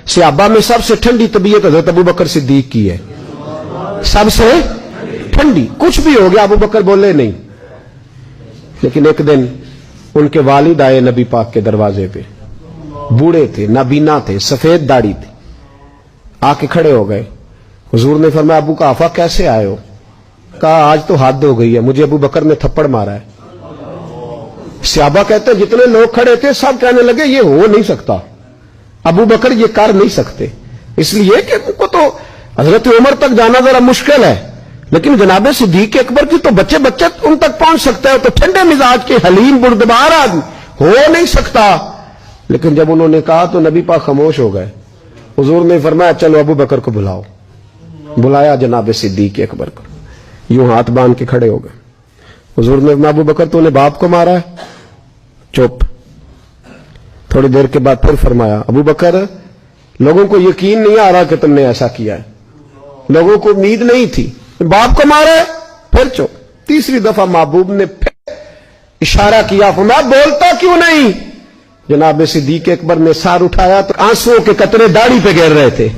सहाबा में सबसे ठंडी तबीयत हजरत अबू बकर सिद्दीक की है, सबसे ठंडी। कुछ भी हो गया अबू बकर बोले नहीं। लेकिन एक दिन उनके वालिद आए नबी पाक के दरवाजे पे, बूढ़े थे, नाबीना थे, सफेद दाढ़ी थी, आके खड़े हो गए। हुजूर ने फरमाया अबू काफा कैसे आए हो? कहा आज तो हद हो गई है, मुझे अबू बकर ने थप्पड़ मारा है। सहाबा कहते हैं जितने लोग खड़े थे सब कहने लगे ये हो नहीं सकता, अबू बकर ये कर नहीं सकते, इसलिए कि उनको तो हजरत उमर तक जाना जरा मुश्किल है, लेकिन जनाबे सिद्दीक अकबर की तो बच्चे बच्चे उन तक पहुंच सकते हैं, तो ठंडे मिजाज के हलीम बुर्दबार आदमी हो नहीं सकता। लेकिन जब उन्होंने कहा तो नबी पाक खामोश हो गए। हुजूर ने फरमाया चलो अबू बकर को बुलाओ। बुलाया जनाबे सिद्दीक अकबर को, यूं हाथ बांध के खड़े हो गए। हुजूर ने फरमाया अबू बकर तूने बाप को मारा है? चुप। थोड़ी देर के बाद फिर फरमाया अबू बकर लोगों को यकीन नहीं आ रहा कि तुमने ऐसा किया है, लोगों को उम्मीद नहीं थी, बाप को मारा है? फिर चुप। तीसरी दफा महबूब ने फिर इशारा किया, फरमाया बोलता क्यों नहीं? जनाब सिद्दीक अकबर ने सर उठाया तो आंसुओं के कतरे दाढ़ी पे गिर रहे थे।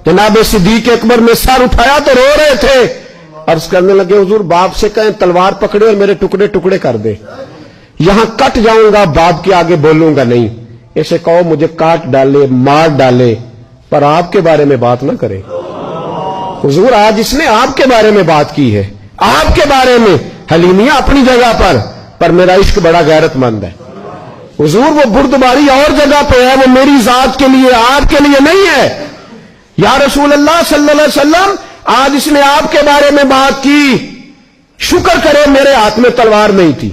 जनाब सिद्दीक अकबर ने सर उठाया तो रो रहे थे। अर्ज करने लगे हुजूर बाप से कहें तलवार पकड़े और मेरे टुकड़े टुकड़े कर दे, यहां कट जाऊंगा, बाप के आगे बोलूंगा नहीं। इसे कहो मुझे काट डाले, मार डाले, पर आपके बारे में बात ना करे। हुजूर आज इसने आपके बारे में बात की है, आपके बारे में। हलीमिया अपनी जगह पर मेरा इश्क बड़ा गैरतमंद है। हुजूर वो बुर्दबारी और जगह पे है, वो मेरी जात के लिए, आपके लिए नहीं है। या रसूल अल्लाह सल्लल्लाहु अलैहि वसल्लम आज इसने आपके बारे में बात की, शुक्र करे मेरे हाथ में तलवार नहीं थी,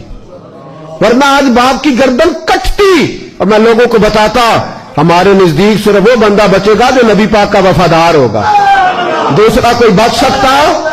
वरना आज बाप की गर्दन कटती और मैं लोगों को बताता हमारे नजदीक सिर्फ वो बंदा बचेगा जो नबी पाक का वफादार होगा, दूसरा कोई बच सकता है?